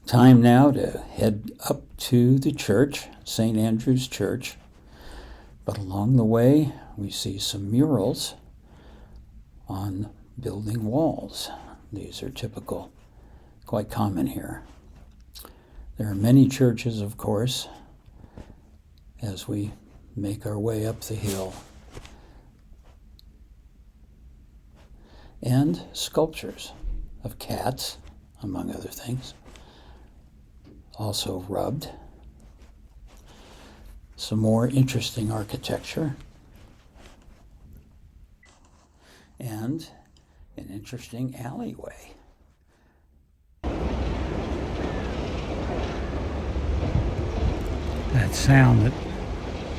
Time now to head up to the church, St. Andrew's Church. But along the way, we see some murals on building walls. These are typical, quite common here. There are many churches, of course, as we make our way up the hill. And sculptures of cats, among other things, also rubbed. Some more interesting architecture. And an interesting alleyway. That sound that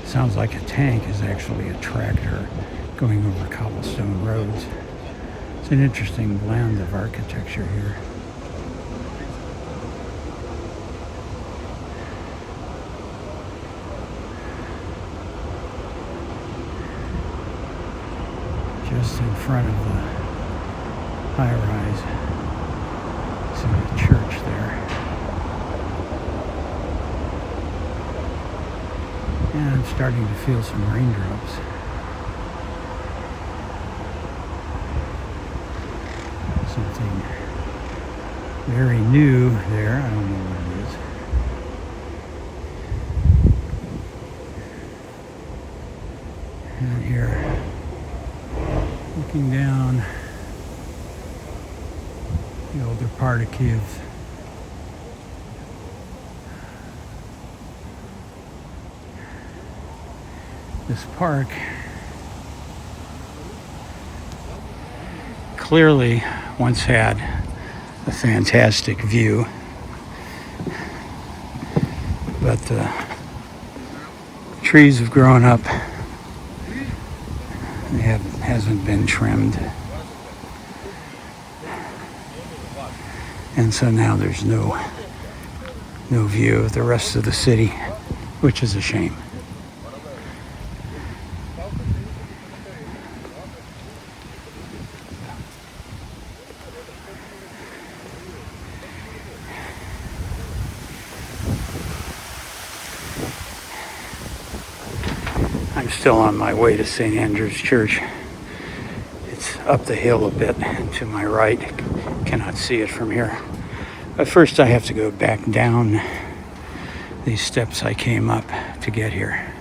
sounds like a tank is actually a tractor going over cobblestone roads. It's an interesting blend of architecture here. Just in front of the high-rise, see the church there. And I'm starting to feel some raindrops. Something very new there. I don't know what it is. And here, looking down the older part of Kyiv. This park clearly once had a fantastic view, but the trees have grown up. It hasn't been trimmed, and so now there's no view of the rest of the city, which is a shame. I'm still on my way to St. Andrew's Church. It's up the hill a bit to my right. Cannot see it from here. But first I have to go back down these steps I came up to get here.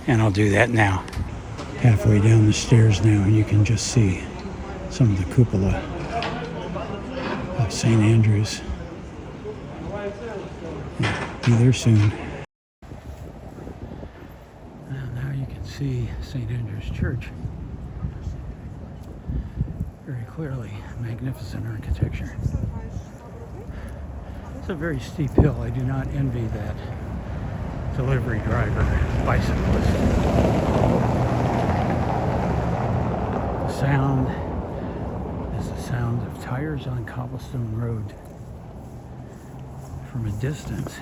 And I'll do that now. Halfway down the stairs now, and you can just see some of the cupola of St. Andrew's. Be there soon. Now you can see St. Andrew's Church very clearly. Magnificent architecture. It's a very steep hill. I do not envy that delivery driver bicyclist. The sound is the sound of tires on cobblestone road. From a distance,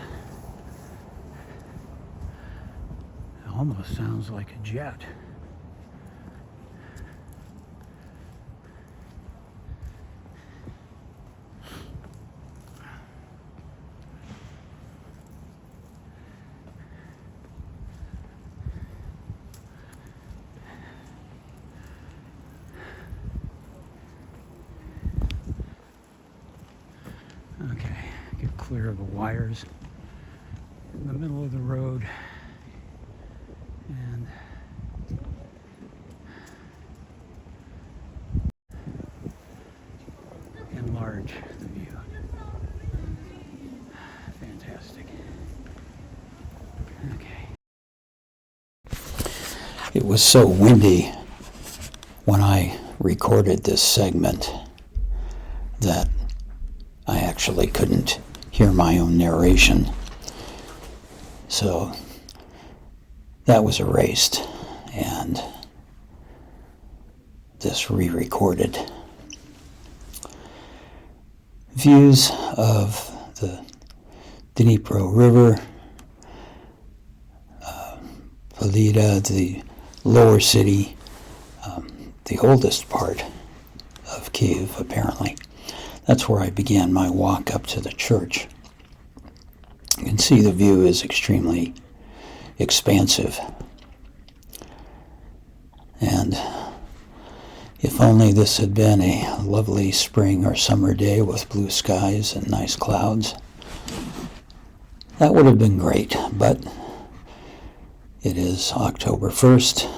it almost sounds like a jet. Okay, get clear of the wires in the middle of the road and enlarge the view. Fantastic. Okay. It was so windy when I recorded this segment that I actually couldn't hear my own narration. So that was erased and this re-recorded. Views of the Dnipro River, Podil, the lower city, the oldest part of Kyiv, apparently. That's where I began my walk up to the church. You can see the view is extremely expansive. And if only this had been a lovely spring or summer day with blue skies and nice clouds, that would have been great. But it is October 1st,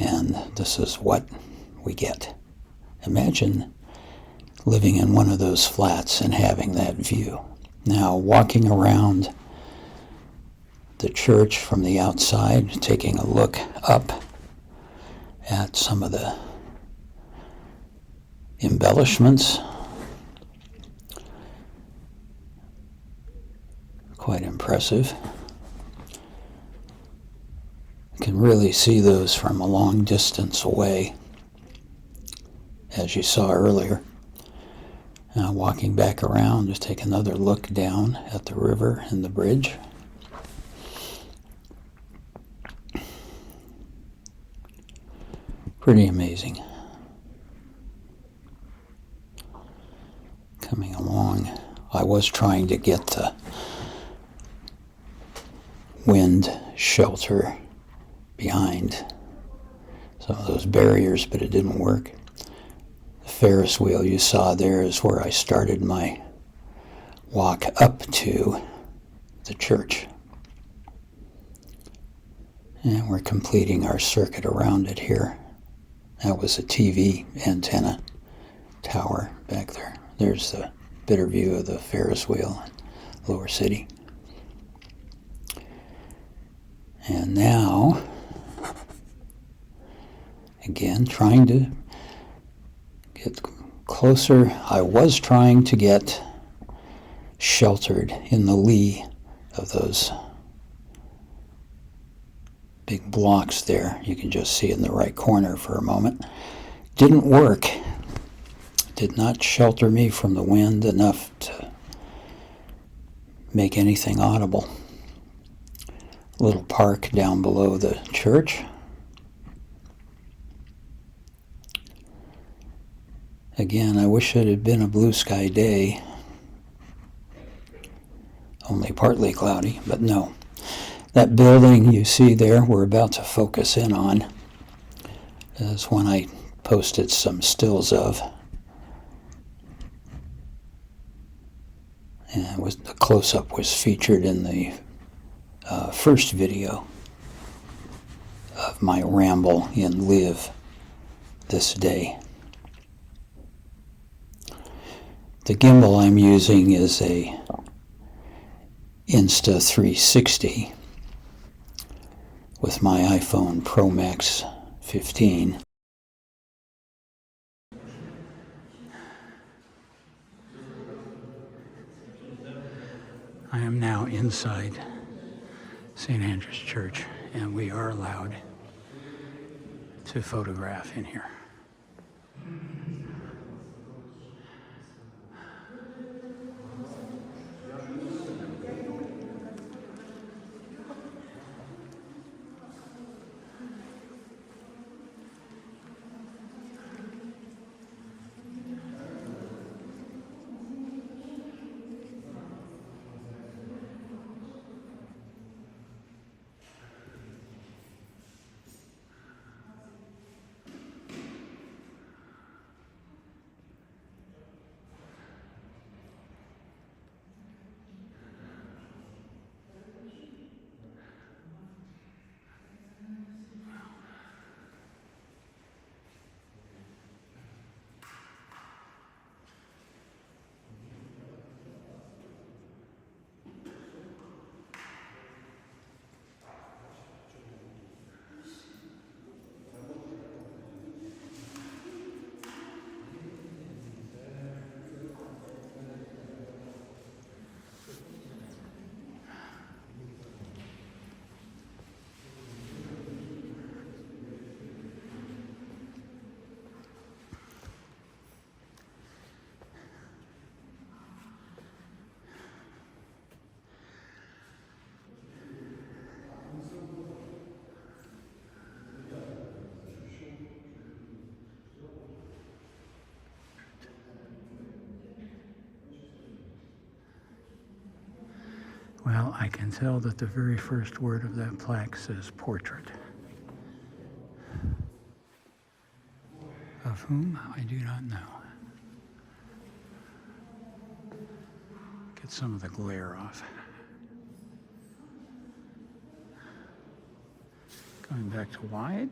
and this is what we get. Imagine living in one of those flats and having that view. Now, walking around the church from the outside, taking a look up at some of the embellishments, quite impressive. You can really see those from a long distance away, as you saw earlier. Now, walking back around, just take another look down at the river and the bridge. Pretty amazing. Coming along, I was trying to get the wind shelter behind some of those barriers, but it didn't work. The Ferris wheel you saw there is where I started my walk up to the church. And we're completing our circuit around it here. That was a TV antenna tower back there. There's the better view of the Ferris wheel in Lower City. And now, again, trying to get closer. I was trying to get sheltered in the lee of those big blocks there. You can just see in the right corner for a moment. Didn't work. Did not shelter me from the wind enough to make anything audible. Little park down below the church. Again, I wish it had been a blue sky day. Only partly cloudy, but no. That building you see there, we're about to focus in on. That's one I posted some stills of. And the close-up was featured in the first video of my ramble in Kyiv this day. The gimbal I'm using is a Insta360 with my iPhone Pro Max 15. I am now inside St. Andrew's Church, and we are allowed to photograph in here. Well, I can tell that the very first word of that plaque says portrait. Of whom, I do not know. Get some of the glare off. Going back to wide.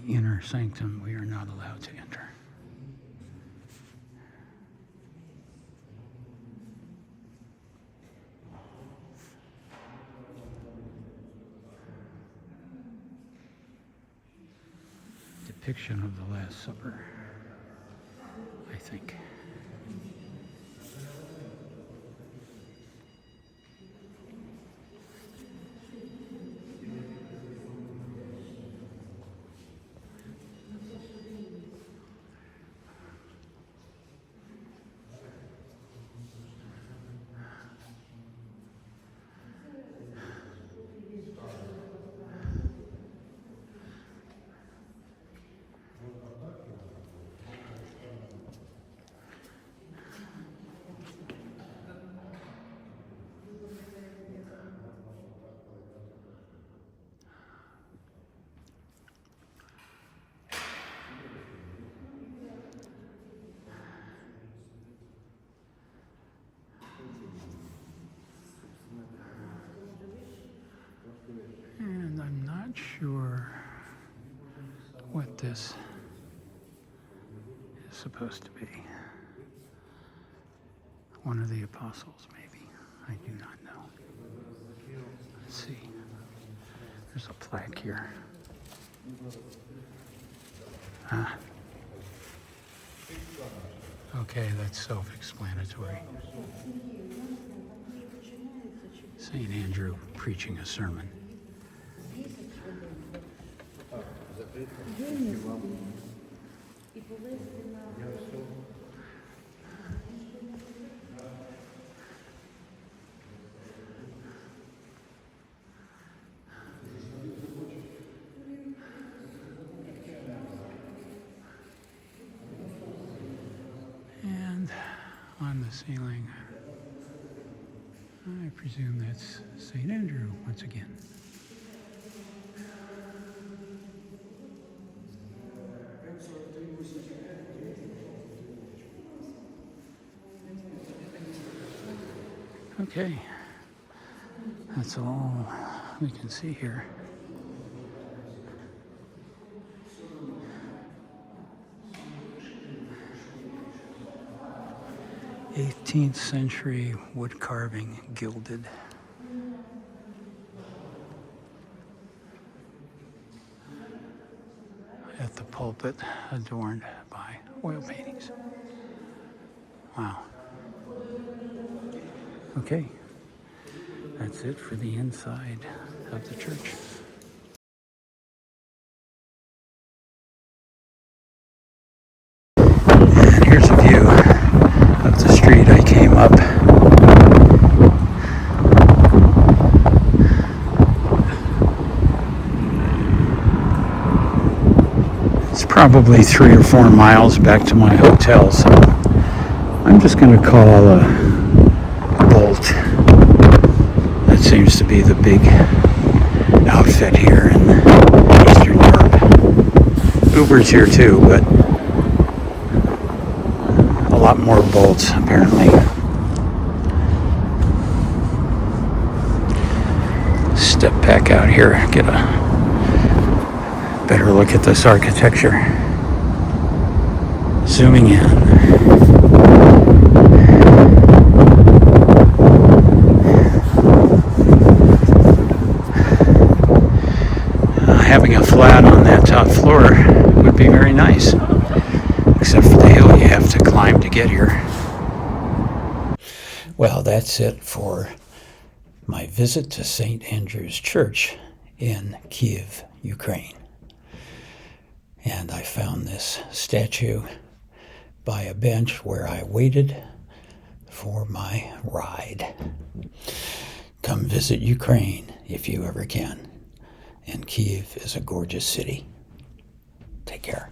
The inner sanctum we are not allowed to enter. Depiction of the Last Supper, I think. And I'm not sure what this is supposed to be. One of the apostles, maybe. I do not know. Let's see. There's a plaque here. Ah. Okay, that's self-explanatory. St. Andrew preaching a sermon. And on the ceiling, I presume that's St. Andrew once again. Okay, that's all we can see here. 18th century wood carving, gilded. At the pulpit, adorned by oil paintings. Wow. Okay, that's it for the inside of the church. And here's a view of the street I came up. It's probably 3 or 4 miles back to my hotel, so I'm just going to call a Bolt. That seems to be the big outfit here in Eastern Europe. Uber's here too, but a lot more Bolts apparently. Step back out here, get a better look at this architecture. Zooming in. Having a flat on that top floor would be very nice, except for the hill you have to climb to get here. Well, that's it for my visit to St. Andrew's Church in Kyiv, Ukraine. And I found this statue by a bench where I waited for my ride. Come visit Ukraine if you ever can. And Kyiv is a gorgeous city. Take care.